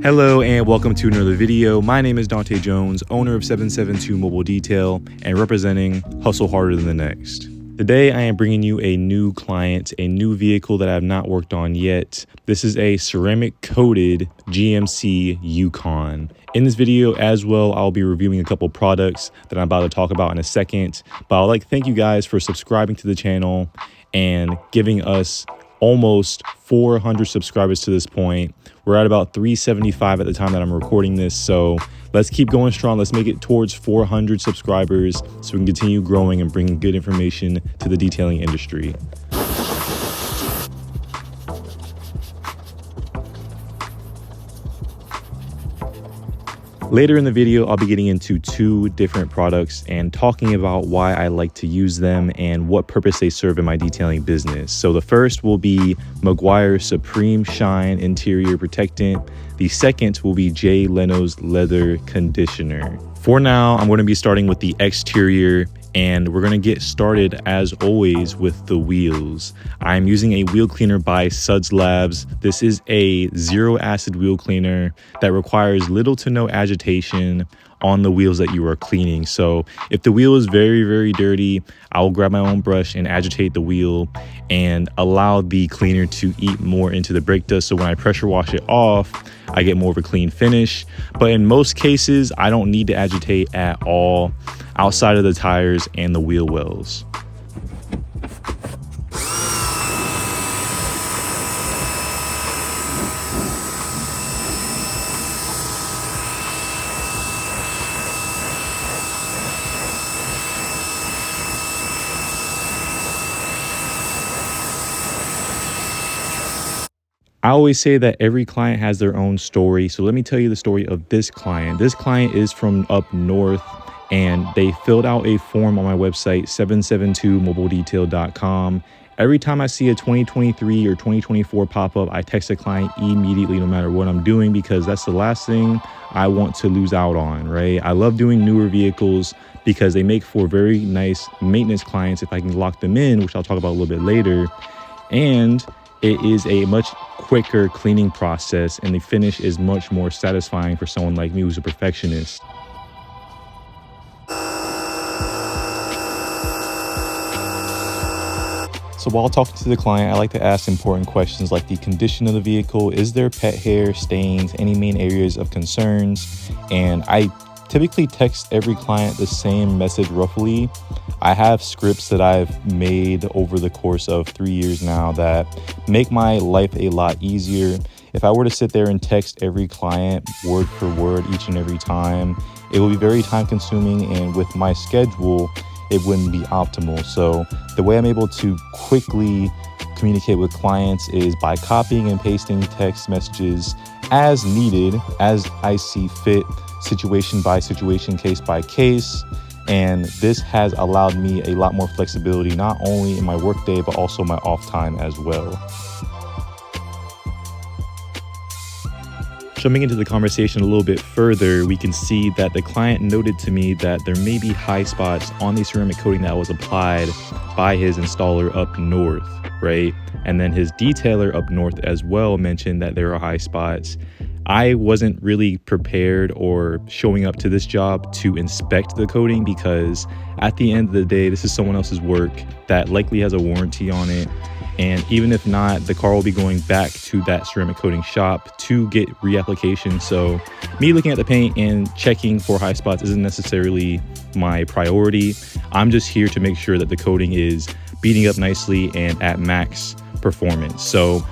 Hello and welcome to another video. My name is Dante Jones, owner of 772 Mobile Detail and representing Hustle Harder Than the Next. Today I am bringing you a new client, a new vehicle that I have not worked on yet. This is a ceramic coated GMC Yukon. In this video as well, I'll be reviewing a couple products that I'm about to talk about in a second, but I'd like to thank you guys for subscribing to the channel and giving us almost 400 subscribers to this point. We're at about 375 at the time that I'm recording this, so let's keep going strong. Let's make it towards 400 subscribers so we can continue growing and bringing good information to the detailing industry. Later in the video, I'll be getting into two different products and talking about why I like to use them and what purpose they serve in my detailing business. So the first will be Meguiar Supreme Shine Interior Protectant. The second will be Leno's Leather Conditioner. For now, I'm going to be starting with the exterior, and we're going to get started as always with the wheels. I'm using a wheel cleaner by Suds Labs. This is a zero acid wheel cleaner that requires little to no agitation on the wheels that you are cleaning. So if the wheel is very, very dirty, I will grab my own brush and agitate the wheel and allow the cleaner to eat more into the brake dust. So when I pressure wash it off, I get more of a clean finish. But in most cases, I don't need to agitate at all outside of the tires and the wheel wells. I always say that every client has their own story. So let me tell you the story of this client. This client is from up north, and they filled out a form on my website, 772mobiledetail.com. Every time I see a 2023 or 2024 pop-up, I text the client immediately no matter what I'm doing, because that's the last thing I want to lose out on, right? I love doing newer vehicles because they make for very nice maintenance clients if I can lock them in, which I'll talk about a little bit later. And it is a much quicker cleaning process, and the finish is much more satisfying for someone like me who's a perfectionist. So while talking to the client, I like to ask important questions like the condition of the vehicle, is there pet hair, stains, any main areas of concerns? And I typically text every client the same message roughly. I have scripts that I've made over the course of 3 years now that make my life a lot easier. If I were to sit there and text every client word for word each and every time, it would be very time consuming, and with my schedule, it wouldn't be optimal. So the way I'm able to quickly communicate with clients is by copying and pasting text messages as needed, as I see fit, situation by situation, case by case. And this has allowed me a lot more flexibility, not only in my workday, but also my off time as well. Jumping into the conversation a little bit further, we can see that the client noted to me that there may be high spots on the ceramic coating that was applied by his installer up north, right? And then his detailer up north as well mentioned that there are high spots. I wasn't really prepared or showing up to this job to inspect the coating, because at the end of the day, this is someone else's work that likely has a warranty on it. And even if not, the car will be going back to that ceramic coating shop to get reapplication. So me looking at the paint and checking for high spots isn't necessarily my priority. I'm just here to make sure that the coating is beating up nicely and at max performance. So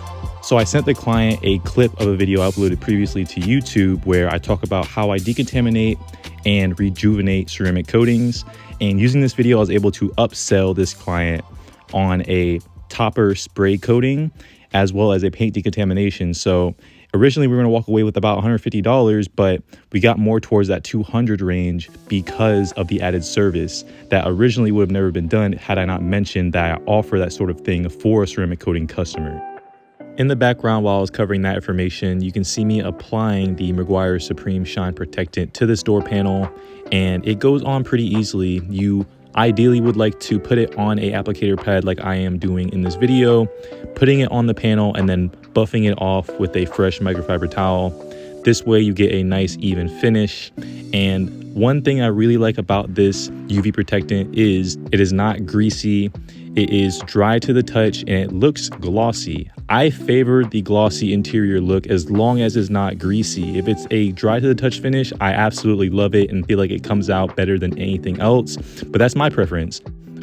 I sent the client a clip of a video I uploaded previously to YouTube where I talk about how I decontaminate and rejuvenate ceramic coatings. And using this video, I was able to upsell this client on a topper spray coating as well as a paint decontamination. So originally we were going to walk away with about $150, but we got more towards that $200 range because of the added service that originally would have never been done had I not mentioned that I offer that sort of thing for a ceramic coating customer. In the background, while I was covering that information, you can see me applying the Meguiar Supreme Shine Protectant to this door panel, and it goes on pretty easily. You ideally would like to put it on a applicator pad like I am doing in this video, putting it on the panel and then buffing it off with a fresh microfiber towel. This way you get a nice even finish. And one thing I really like about this UV protectant is it is not greasy. It is dry to the touch and it looks glossy. I favor the glossy interior look as long as it's not greasy. If it's a dry to the touch finish, I absolutely love it and feel like it comes out better than anything else, but that's my preference.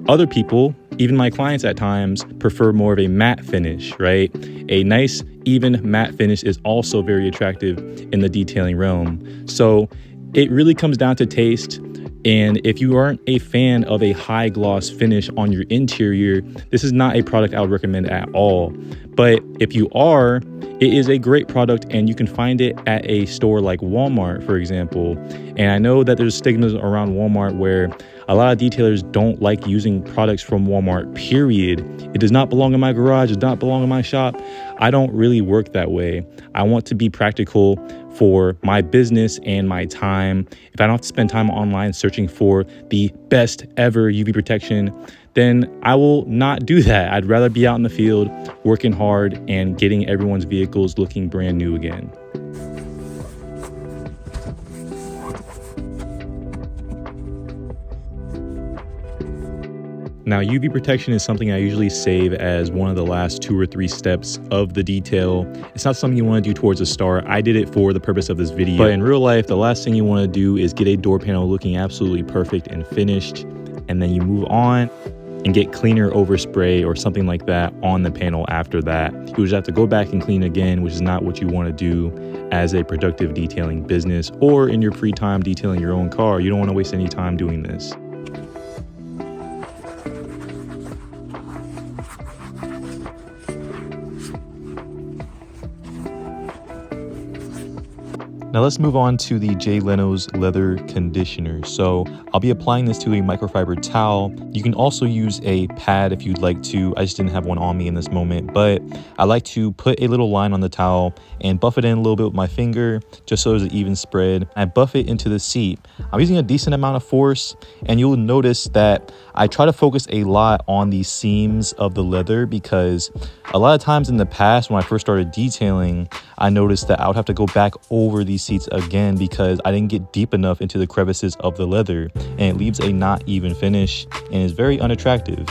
Other people, even my clients at times, prefer more of a matte finish, right? A nice, even matte finish is also very attractive in the detailing realm. So it really comes down to taste. And if you aren't a fan of a high gloss finish on your interior, this is not a product I would recommend at all. But if you are, it is a great product and you can find it at a store like Walmart, for example. And I know that there's stigmas around Walmart where a lot of detailers don't like using products from Walmart, period. It does not belong in my garage, it does not belong in my shop. I don't really work that way. I want to be practical for my business and my time. If I don't have to spend time online searching for the best ever UV protection, then I will not do that. I'd rather be out in the field working hard and getting everyone's vehicles looking brand new again. Now, UV protection is something I usually save as one of the last 2 or 3 steps of the detail. It's not something you want to do towards the start. I did it for the purpose of this video. But in real life, the last thing you want to do is get a door panel looking absolutely perfect and finished, and then you move on and get cleaner overspray or something like that on the panel after that. You just have to go back and clean again, which is not what you want to do as a productive detailing business or in your free time detailing your own car. You don't want to waste any time doing this. Now let's move on to the Leno's leather conditioner. So I'll be applying this to a microfiber towel. You can also use a pad if you'd like to. I just didn't have one on me in this moment, but I like to put a little line on the towel and buff it in a little bit with my finger just so there's an even spread. I buff it into the seat. I'm using a decent amount of force, and you'll notice that I try to focus a lot on the seams of the leather because a lot of times in the past when I first started detailing, I noticed that I would have to go back over these seats again because I didn't get deep enough into the crevices of the leather, and it leaves a not even finish and is very unattractive.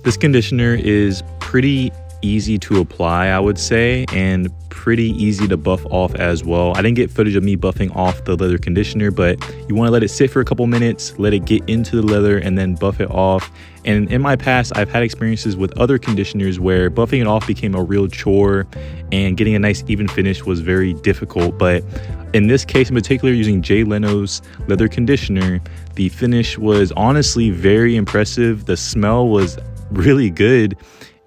This conditioner is pretty easy to apply, I would say, and pretty easy to buff off as well. I didn't get footage of me buffing off the leather conditioner, but you want to let it sit for a couple minutes, let it get into the leather, and then buff it off. And in my past, I've had experiences with other conditioners where buffing it off became a real chore and getting a nice even finish was very difficult. But in this case in particular, using Leno's leather conditioner, the finish was honestly very impressive. The smell was really good,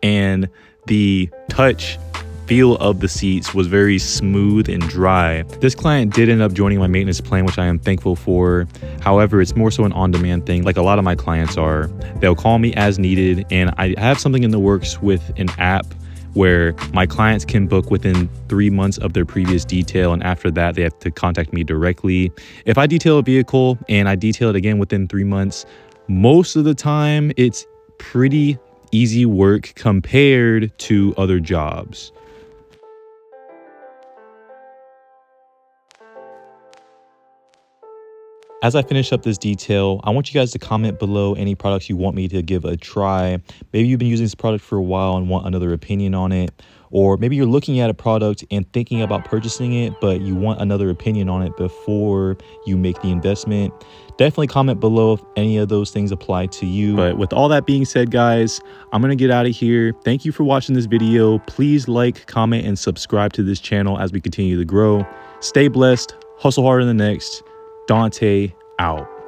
and the touch feel of the seats was very smooth and dry. This client did end up joining my maintenance plan, which I am thankful for. However, it's more so an on-demand thing, like a lot of my clients are. They'll call me as needed, and I have something in the works with an app where my clients can book within 3 months of their previous detail, and after that they have to contact me directly. If I detail a vehicle and I detail it again within 3 months, most of the time it's pretty easy work compared to other jobs. As I finish up this detail, I want you guys to comment below any products you want me to give a try. Maybe you've been using this product for a while and want another opinion on it. Or maybe you're looking at a product and thinking about purchasing it, but you want another opinion on it before you make the investment. Definitely comment below if any of those things apply to you. But with all that being said, guys, I'm going to get out of here. Thank you for watching this video. Please like, comment, and subscribe to this channel as we continue to grow. Stay blessed. Hustle harder than the next. Dante out.